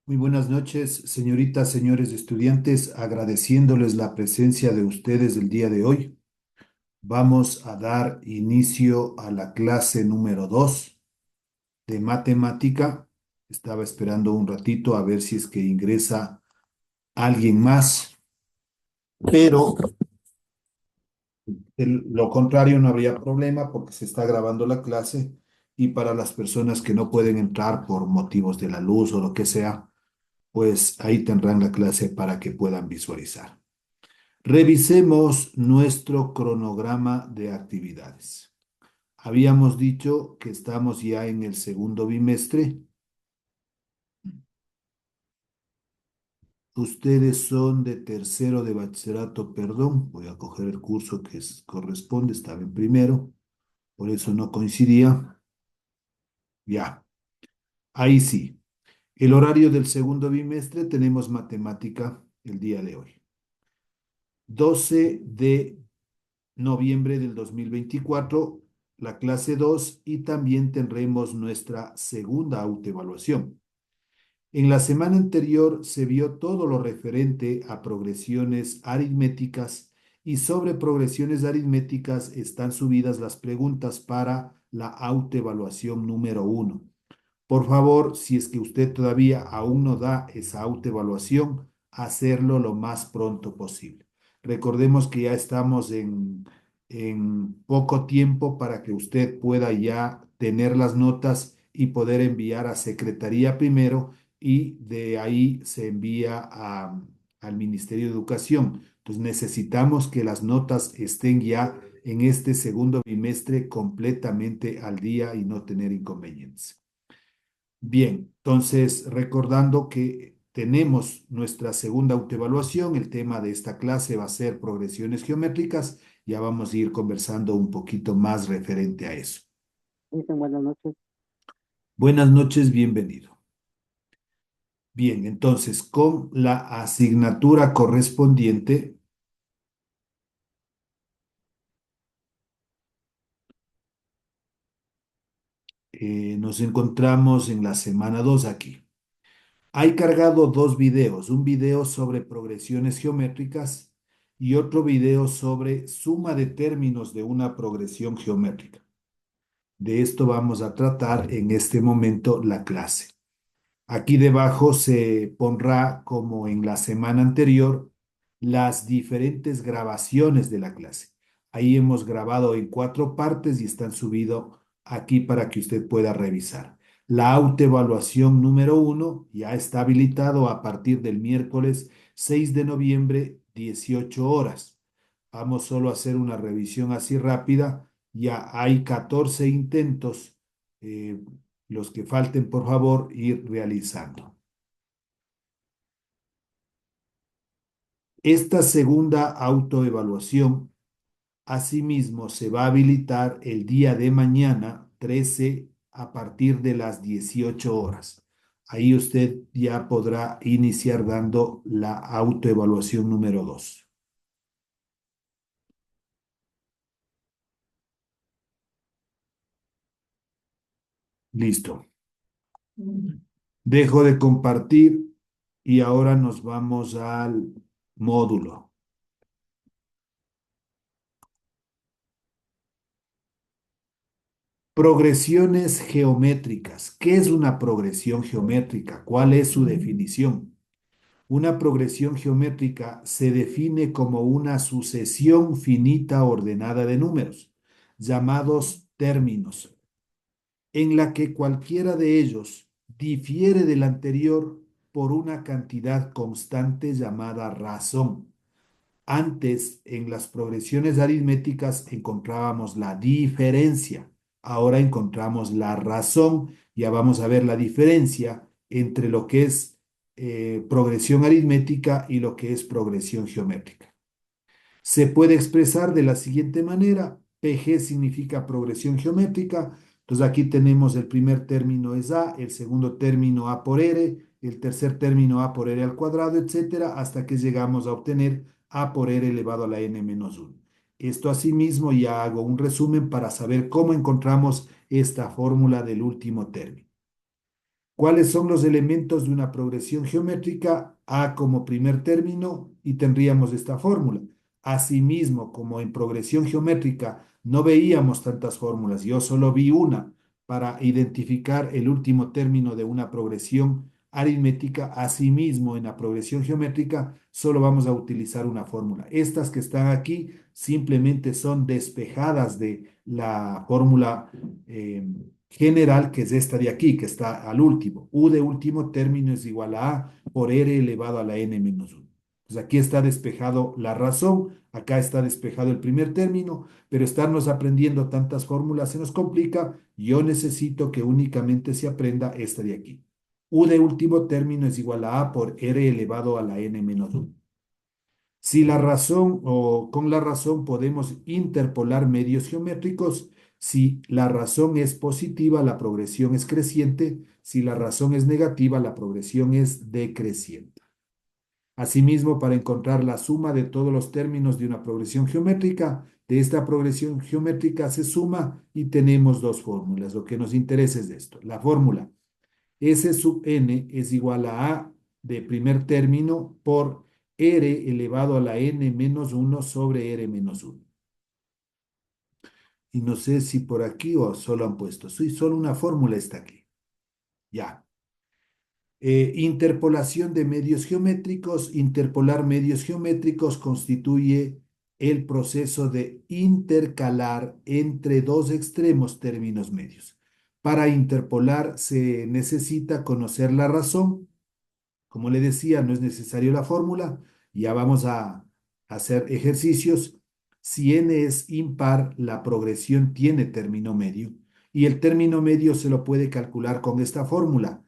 Muy buenas noches, señoritas, señores estudiantes, agradeciéndoles la presencia de ustedes el día de hoy. Vamos a dar inicio a la clase número 2 de matemática. Estaba esperando un ratito a ver si es que ingresa alguien más, pero lo contrario no habría problema porque se está grabando la clase y para las personas que no pueden entrar por motivos de la luz o lo que sea, pues ahí tendrán la clase para que puedan visualizar. Revisemos nuestro cronograma de actividades. Habíamos dicho que estamos ya en el segundo bimestre. Ustedes son de tercero de bachillerato, perdón. Voy a coger el curso que corresponde, estaba en primero, por eso no coincidía. Ya, ahí sí. El horario del segundo bimestre tenemos matemática el día de hoy. 12 de noviembre del 2024, la clase 2 y también tendremos nuestra segunda autoevaluación. En la semana anterior se vio todo lo referente a progresiones aritméticas y sobre progresiones aritméticas están subidas las preguntas para la autoevaluación número 1. Por favor, si es que usted todavía aún no da esa autoevaluación, hacerlo lo más pronto posible. Recordemos que ya estamos en poco tiempo para que usted pueda ya tener las notas y poder enviar a Secretaría primero y de ahí se envía al Ministerio de Educación. Entonces necesitamos que las notas estén ya en este segundo bimestre completamente al día y no tener inconvenientes. Bien, entonces recordando que tenemos nuestra segunda autoevaluación, el tema de esta clase va a ser progresiones geométricas, ya vamos a ir conversando un poquito más referente a eso. Dicen buenas noches. Buenas noches, bienvenido. Bien, entonces con la asignatura correspondiente, nos encontramos en la semana 2 aquí. Hay cargado dos videos, un video sobre progresiones geométricas y otro video sobre suma de términos de una progresión geométrica. De esto vamos a tratar en este momento la clase. Aquí debajo se pondrá, como en la semana anterior, las diferentes grabaciones de la clase. Ahí hemos grabado en 4 partes y están subidos aquí para que usted pueda revisar. La autoevaluación número 1 ya está habilitado a partir del miércoles 6 de noviembre, 18 horas. Vamos solo a hacer una revisión así rápida. Ya hay 14 intentos. eh, los que falten, por favor, ir realizando. Esta segunda autoevaluación, asimismo, se va a habilitar el día de mañana, 13, a partir de las 18 horas. Ahí usted ya podrá iniciar dando la autoevaluación número 2. Listo. Dejo de compartir y ahora nos vamos al módulo. Progresiones geométricas. ¿Qué es una progresión geométrica? ¿Cuál es su definición? Una progresión geométrica se define como una sucesión finita ordenada de números, llamados términos, en la que cualquiera de ellos difiere del anterior por una cantidad constante llamada razón. Antes, en las progresiones aritméticas encontrábamos la diferencia. Ahora encontramos la razón. Ya vamos a ver la diferencia entre lo que es progresión aritmética y lo que es progresión geométrica. Se puede expresar de la siguiente manera. PG significa progresión geométrica. Entonces aquí tenemos el primer término es A, el segundo término A por R, el tercer término A por R al cuadrado, etcétera, hasta que llegamos a obtener A por R elevado a la n menos 1. Esto asimismo ya hago un resumen para saber cómo encontramos esta fórmula del último término. ¿Cuáles son los elementos de una progresión geométrica? A como primer término y tendríamos esta fórmula. Asimismo, como en progresión geométrica no veíamos tantas fórmulas, yo solo vi una para identificar el último término de una progresión aritmética. Asimismo, en la progresión geométrica solo vamos a utilizar una fórmula. Estas que están aquí simplemente son despejadas de la fórmula general, que es esta de aquí, que está al último. U de último término es igual a por r elevado a la n menos 1. Pues aquí está despejado la razón, acá está despejado el primer término, pero estarnos aprendiendo tantas fórmulas se nos complica. Yo necesito que únicamente se aprenda esta de aquí. U de último término es igual a por r elevado a la n menos 1. Si la razón o con la razón podemos interpolar medios geométricos, si la razón es positiva, la progresión es creciente; si la razón es negativa, la progresión es decreciente. Asimismo, para encontrar la suma de todos los términos de una progresión geométrica, de esta progresión geométrica se suma y tenemos dos fórmulas. Lo que nos interesa es esto. La fórmula S sub n es igual a de primer término por r elevado a la n menos 1 sobre r menos 1. Y no sé si por aquí o solo han puesto. Sí, solo una fórmula está aquí. Ya. Interpolación de medios geométricos. Interpolar medios geométricos constituye el proceso de intercalar entre dos extremos términos medios. Para interpolar se necesita conocer la razón. Como le decía, no es necesario la fórmula. Ya vamos a hacer ejercicios. Si n es impar, la progresión tiene término medio. Y el término medio se lo puede calcular con esta fórmula: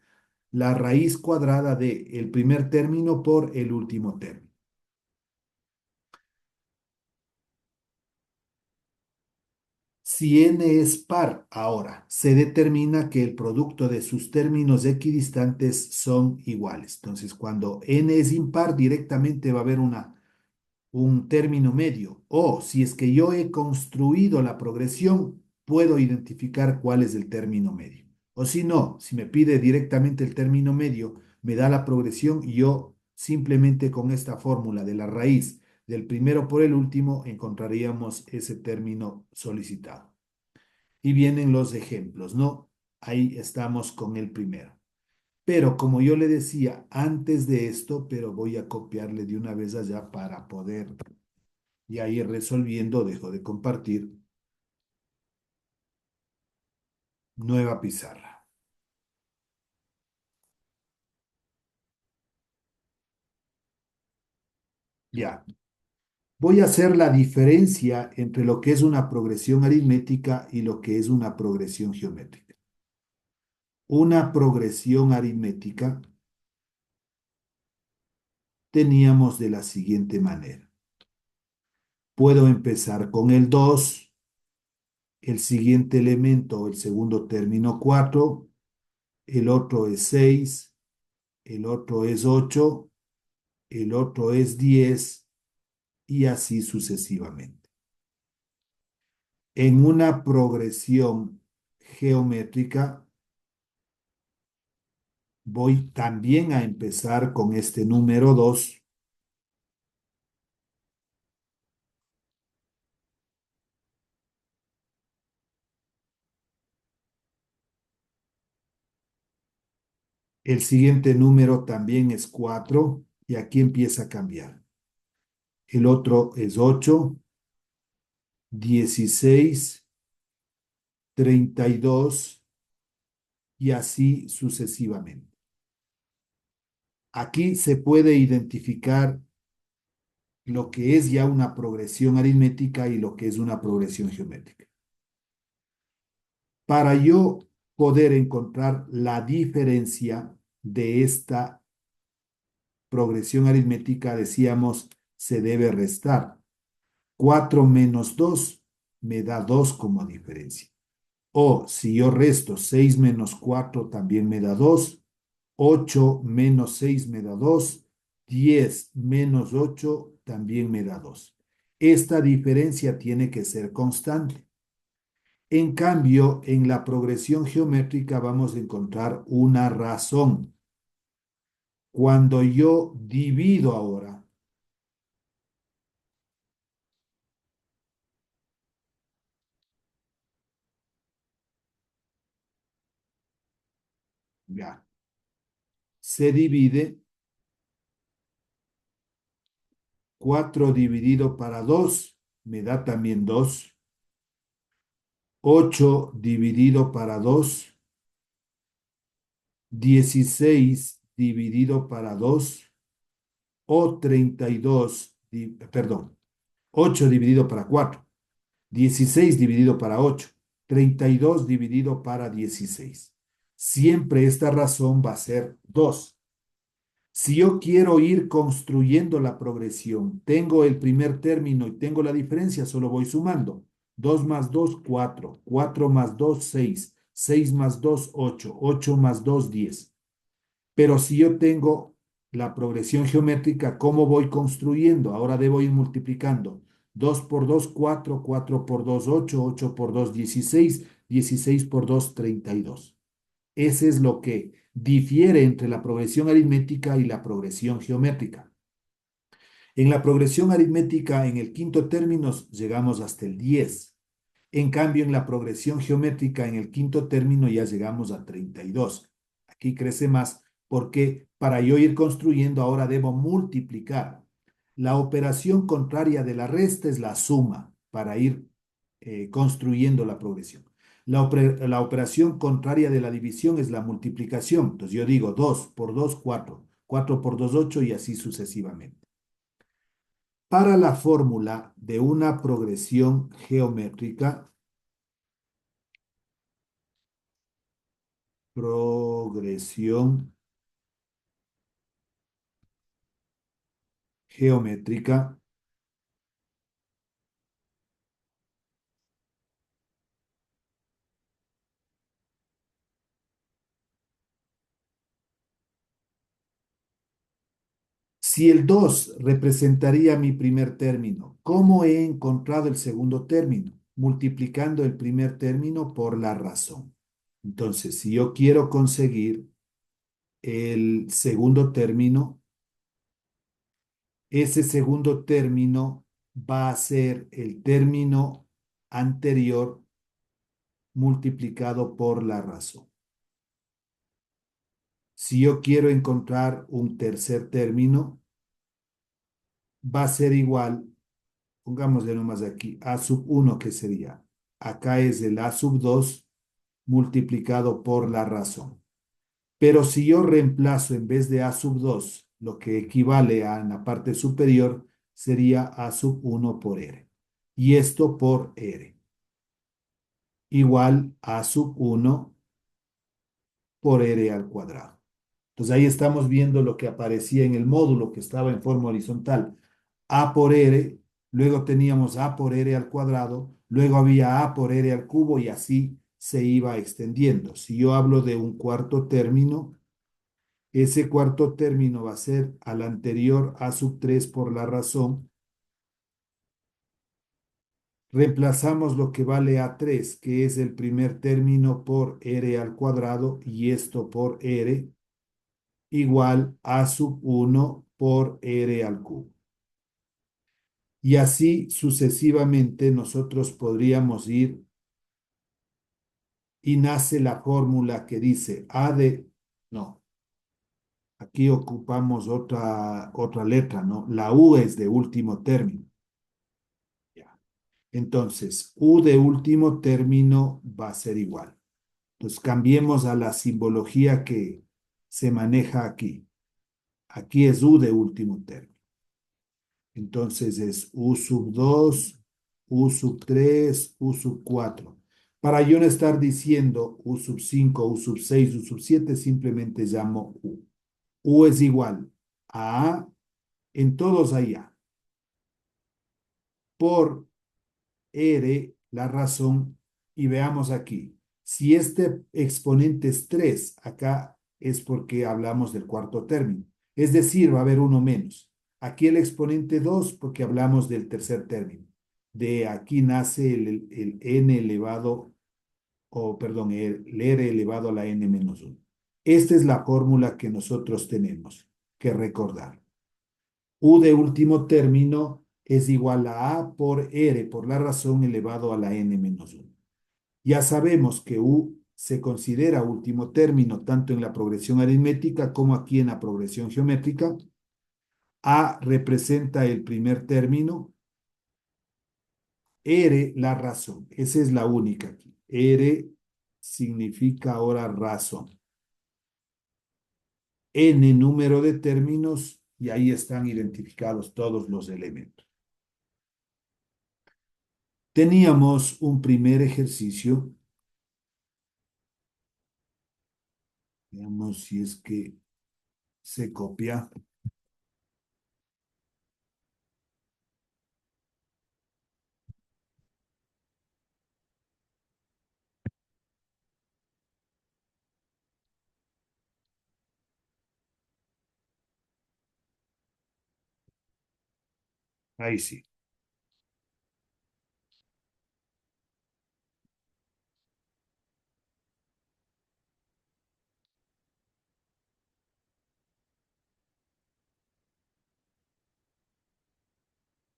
la raíz cuadrada de el primer término por el último término. Si n es par, ahora se determina que el producto de sus términos equidistantes son iguales. Entonces, cuando n es impar, directamente va a haber un término medio. O si es que yo he construido la progresión, puedo identificar cuál es el término medio. O si no, si me pide directamente el término medio, me da la progresión y yo simplemente con esta fórmula de la raíz del primero por el último encontraríamos ese término solicitado. Y vienen los ejemplos, ¿no? Ahí estamos con el primero. Pero como yo le decía antes de esto, pero voy a copiarle de una vez allá para poder ya ir resolviendo. Dejo de compartir. Nueva pizarra. Ya. Voy a hacer la diferencia entre lo que es una progresión aritmética y lo que es una progresión geométrica. Una progresión aritmética teníamos de la siguiente manera. Puedo empezar con el 2, el siguiente elemento, el segundo término 4, el otro es 6, el otro es 8, el otro es 10 y así sucesivamente. En una progresión geométrica voy también a empezar con este número 2. El siguiente número también es 4 y aquí empieza a cambiar. El otro es 8, 16, 32 y así sucesivamente. Aquí se puede identificar lo que es ya una progresión aritmética y lo que es una progresión geométrica. Para yo poder encontrar la diferencia de esta progresión aritmética, decíamos, se debe restar. 4 menos 2 me da 2 como diferencia. O si yo resto 6 menos 4 también me da 2. 8 menos 6 me da 2. 10 menos 8 también me da 2. Esta diferencia tiene que ser constante. En cambio, en la progresión geométrica vamos a encontrar una razón. Cuando yo divido ahora, ya, se divide 4 dividido para 2 me da también 2. 8 dividido para 2, 16 dividido para 2 o 32, perdón, 8 dividido para 4, 16 dividido para 8, 32 dividido para 16. Siempre esta razón va a ser 2. Si yo quiero ir construyendo la progresión, tengo el primer término y tengo la diferencia, solo voy sumando. 2 más 2, 4. 4 más 2, 6. 6 más 2, 8. 8 más 2, 10. Pero si yo tengo la progresión geométrica, ¿cómo voy construyendo? Ahora debo ir multiplicando. 2 por 2, 4. 4 por 2, 8. 8 por 2, 16. 16 por 2, 32. Ese es lo que difiere entre la progresión aritmética y la progresión geométrica. En la progresión aritmética, en el quinto término llegamos hasta el 10. En cambio, en la progresión geométrica, en el quinto término ya llegamos a 32. Aquí crece más porque para yo ir construyendo ahora debo multiplicar. La operación contraria de la resta es la suma para ir construyendo la progresión. La operación contraria de la división es la multiplicación. Entonces yo digo 2 por 2, 4. 4 por 2, 8 y así sucesivamente. Para la fórmula de una progresión geométrica, progresión geométrica, si el 2 representaría mi primer término, ¿cómo he encontrado el segundo término? Multiplicando el primer término por la razón. Entonces, si yo quiero conseguir el segundo término, ese segundo término va a ser el término anterior multiplicado por la razón. Si yo quiero encontrar un tercer término, va a ser igual, pongámosle nomás aquí, a sub 1, que sería, acá es el a sub 2 multiplicado por la razón. Pero si yo reemplazo en vez de a sub 2, lo que equivale a en la parte superior, sería a sub 1 por r. Y esto por r, igual a sub 1 por r al cuadrado. Entonces ahí estamos viendo lo que aparecía en el módulo que estaba en forma horizontal. A por R, luego teníamos A por R al cuadrado, luego había A por R al cubo y así se iba extendiendo. Si yo hablo de un cuarto término, ese cuarto término va a ser al anterior A sub 3 por la razón. Reemplazamos lo que vale A3, que es el primer término por R al cuadrado y esto por R, igual a sub 1 por R al cubo. Y así sucesivamente nosotros podríamos ir y nace la fórmula que dice A de, no, aquí ocupamos otra letra, ¿no? La U es de último término. Ya. Entonces, U de último término va a ser igual. Entonces, cambiemos a la simbología que se maneja aquí. Aquí es U de último término. Entonces es U sub 2, U sub 3, U sub 4. Para yo no estar diciendo U sub 5, U sub 6, U sub 7, simplemente llamo U. U es igual a A, en todos hay A, por R, la razón, y veamos aquí. Si este exponente es 3, acá es porque hablamos del cuarto término. Es decir, va a haber uno menos. Aquí el exponente 2 porque hablamos del tercer término. De aquí nace el n elevado o perdón, el R elevado a la N menos 1. Esta es la fórmula que nosotros tenemos que recordar. U de último término es igual a por R por la razón elevado a la N menos 1. Ya sabemos que U se considera último término tanto en la progresión aritmética como aquí en la progresión geométrica. A representa el primer término, R la razón. Esa es la única aquí. R significa ahora razón. N número de términos y ahí están identificados todos los elementos. Teníamos un primer ejercicio. Veamos si es que se copia. Ahí sí.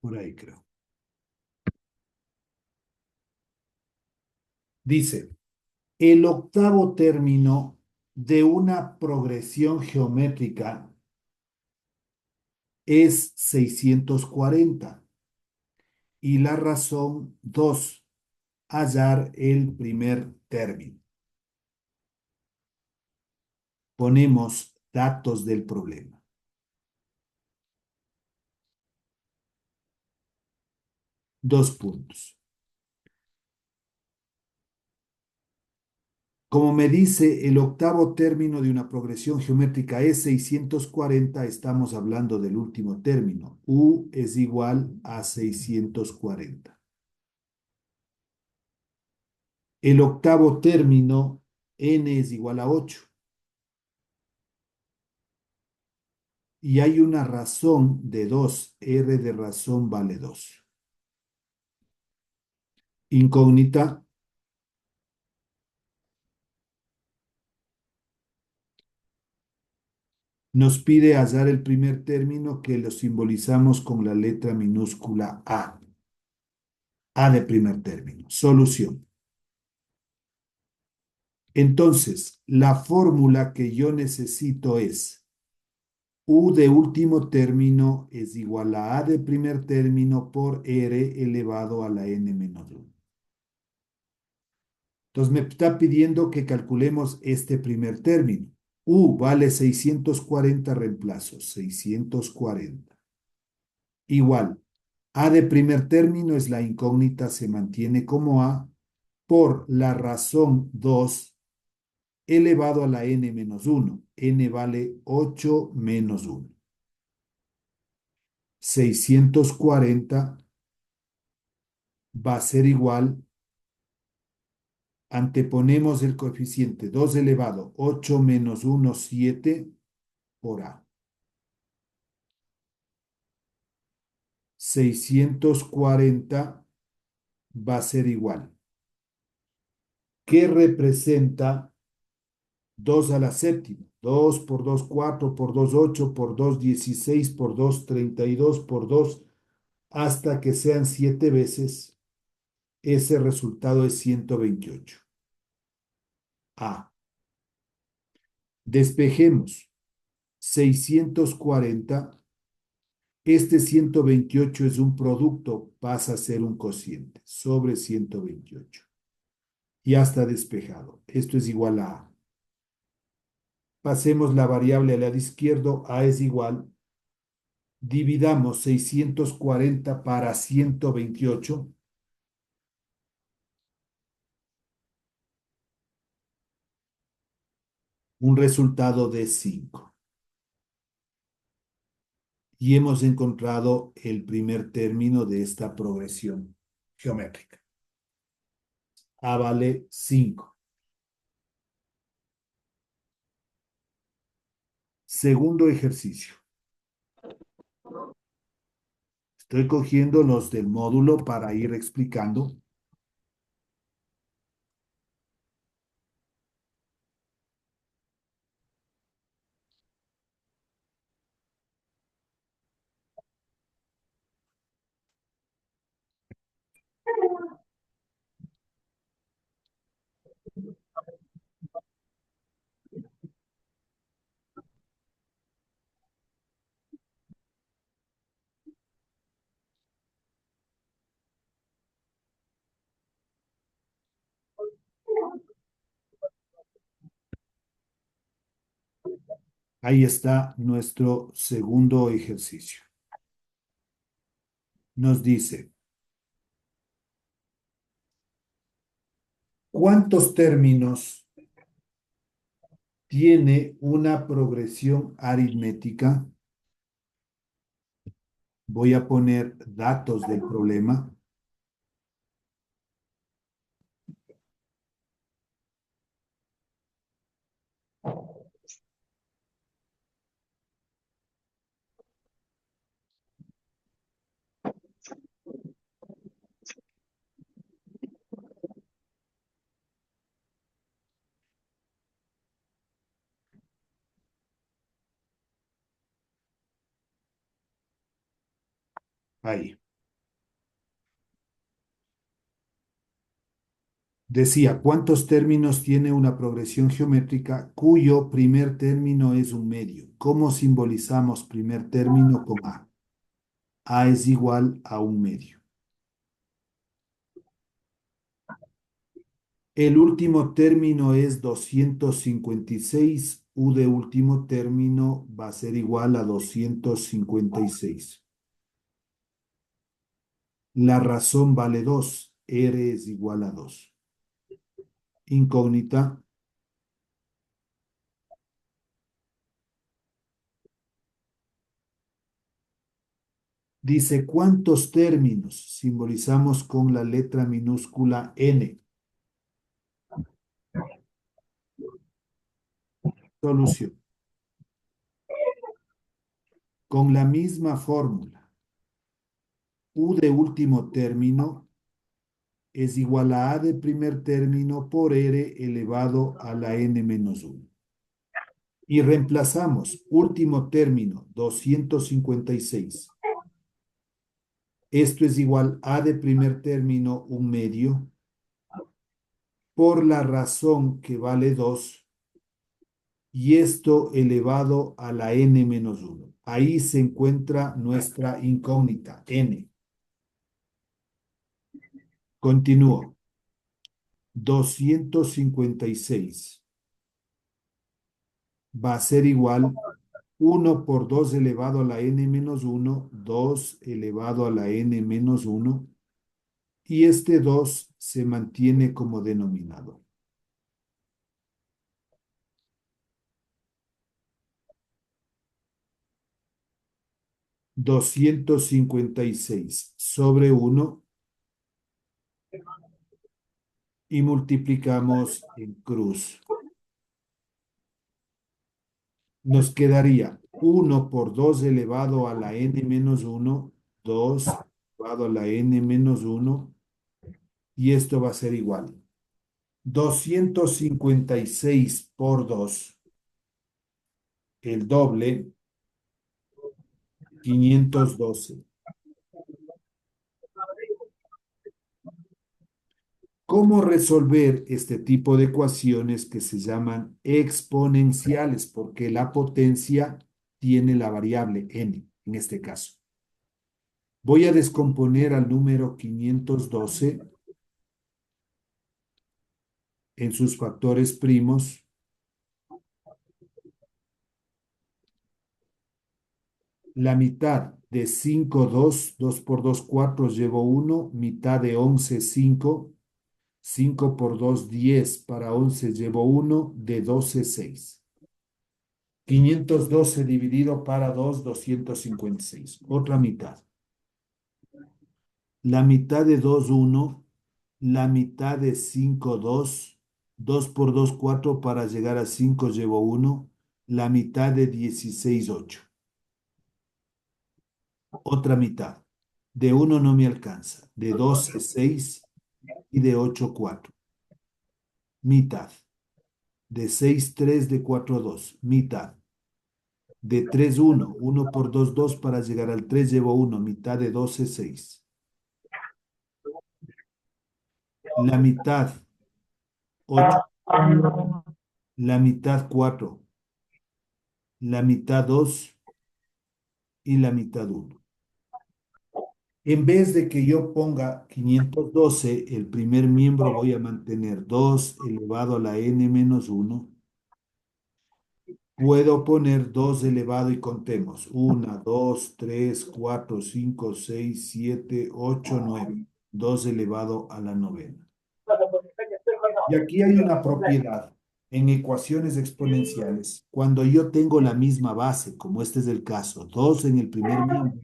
Por ahí creo. Dice, el octavo término de una progresión geométrica es 640 y la razón 2, hallar el primer término. Ponemos datos del problema. 2 puntos. Como me dice, el octavo término de una progresión geométrica es 640, estamos hablando del último término. U es igual a 640. El octavo término, n es igual a 8. Y hay una razón de 2, r de razón vale 2. Incógnita, nos pide hallar el primer término que lo simbolizamos con la letra minúscula A. A de primer término. Solución. Entonces, la fórmula que yo necesito es U de último término es igual a A de primer término por R elevado a la N menos 1. Entonces me está pidiendo que calculemos este primer término. U vale 640, reemplazo 640. Igual, A de primer término es la incógnita, se mantiene como A, por la razón 2 elevado a la n menos 1. N vale 8 menos 1. 640 va a ser igual, anteponemos el coeficiente 2 elevado 8 menos 1, 7 por A. 640 va a ser igual. ¿Qué representa 2 a la séptima? 2 por 2, 4 por 2, 8 por 2, 16 por 2, 32 por 2, hasta que sean 7 veces. Ese resultado es 128. A. Despejemos 640. Este 128 es un producto, pasa a ser un cociente sobre 128. Ya está despejado. Esto es igual a A. Pasemos la variable al lado izquierdo. A es igual. Dividamos 640 para 128. Un resultado de 5. Y hemos encontrado el primer término de esta progresión geométrica. A vale 5. Segundo ejercicio. Estoy cogiendo los del módulo para ir explicando. Ahí está nuestro segundo ejercicio. Nos dice, ¿cuántos términos tiene una progresión aritmética? Voy a poner datos del problema. Ahí. Decía, ¿cuántos términos tiene una progresión geométrica cuyo primer término es un medio? ¿Cómo simbolizamos primer término con A? A es igual a un medio. El último término es 256. U de último término va a ser igual a 256. La razón vale 2. R es igual a 2. Incógnita. Dice, ¿cuántos términos simbolizamos con la letra minúscula N? Solución. Con la misma fórmula. U de último término es igual a de primer término por R elevado a la N menos 1. Y reemplazamos último término 256. Esto es igual a de primer término un medio por la razón que vale 2 y esto elevado a la N menos 1. Ahí se encuentra nuestra incógnita, N. Continúo. 256 va a ser igual 1 por 2 elevado a la N menos 1, 2 elevado a la N menos 1, y este 2 se mantiene como denominador. 256 sobre 1 y multiplicamos en cruz. Nos quedaría 1 por 2 elevado a la N menos 1, 2 elevado a la N menos 1, y esto va a ser igual. 256 por 2, el doble, 512. ¿Cómo resolver este tipo de ecuaciones que se llaman exponenciales? Porque la potencia tiene la variable n, en este caso. Voy a descomponer al número 512 en sus factores primos. La mitad de 5, 2, 2 por 2, 4, llevo 1, mitad de 11, 5, 5 por 2, 10, para 11 llevo 1, de 12, 6. 512 dividido para 2, 256. Otra mitad. La mitad de 2, 1. La mitad de 5, 2. 2 por 2, 4. Para llegar a 5 llevo 1. La mitad de 16, 8. Otra mitad. De 1 no me alcanza. De 12, 6. Y de 8, 4. Mitad. De 6, 3. De 4, 2. Mitad. De 3, 1. 1 por 2, 2. Para llegar al 3 llevo 1. Mitad de 12, 6. La mitad 8, la mitad 4, la mitad 2 y la mitad 1. En vez de que yo ponga 512, el primer miembro voy a mantener 2 elevado a la n menos 1 Puedo poner 2 elevado y contemos. 1, 2, 3, 4, 5, 6, 7, 8, 9. 2 elevado a la novena. Y aquí hay una propiedad en ecuaciones exponenciales. Cuando yo tengo la misma base, como este es el caso, 2 en el primer miembro,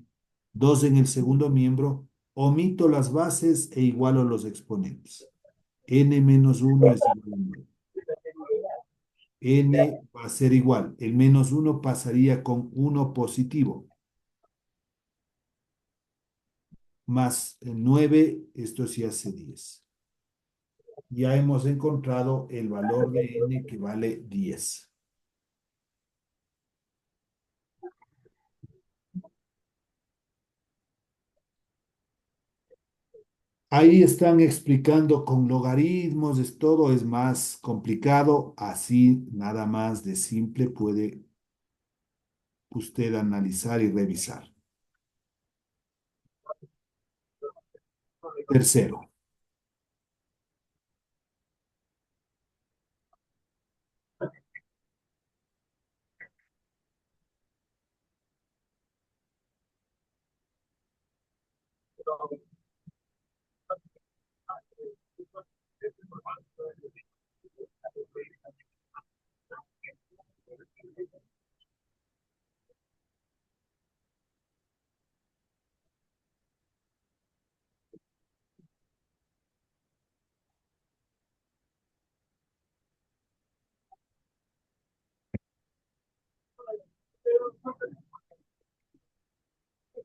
2 en el segundo miembro, omito las bases e igualo los exponentes. N menos 1 es igual a 9. N va a ser igual. El menos uno pasaría con uno positivo. Más el 9, esto sí hace 10. Ya hemos encontrado el valor de n que vale 10. Ahí están explicando con logaritmos, es todo es más complicado. Así, nada más de simple puede usted analizar y revisar. Tercero,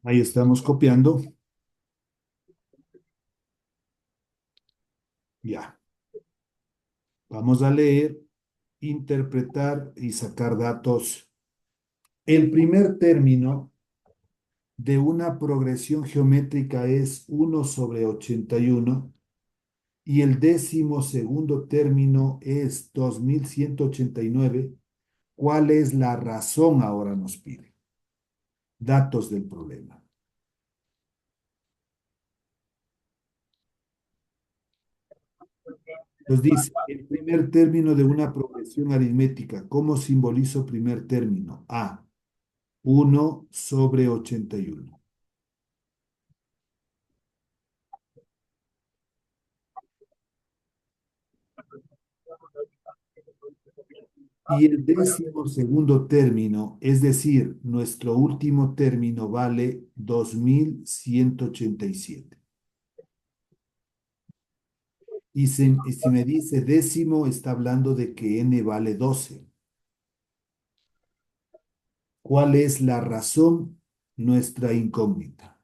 ahí estamos copiando. Ya, vamos a leer, interpretar y sacar datos. El primer término de una progresión geométrica es 1/81 y el décimo segundo término es 2189. ¿Cuál es la razón? Ahora nos pide datos del problema. Nos dice, el primer término de una progresión aritmética, ¿cómo simbolizo primer término? A, 1/81. Y el décimo segundo término, es decir, nuestro último término vale 2187. Y si me dice décimo, está hablando de que n vale 12. ¿Cuál es la razón? Nuestra incógnita.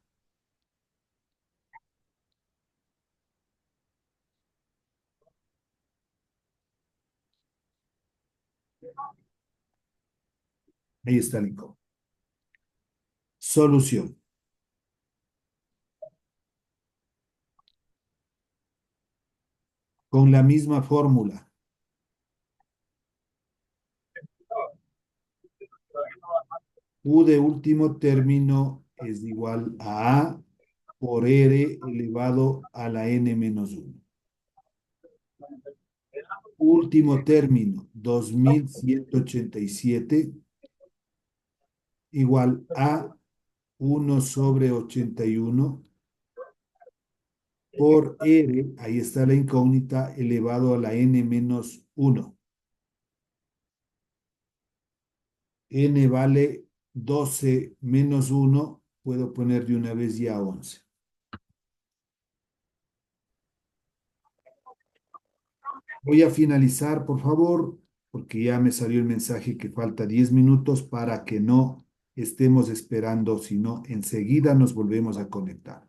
Ahí está la incógnita. Solución. Con la misma fórmula. U de último término es igual a A por R elevado a la n menos 1. Último término, 2187 igual a 1/81 por R, ahí está la incógnita, elevado a la n menos 1. N vale 12 menos 1, puedo poner de una vez ya 11. Voy a finalizar, por favor, porque ya me salió el mensaje que falta 10 minutos para que no estemos esperando, sino enseguida nos volvemos a conectar.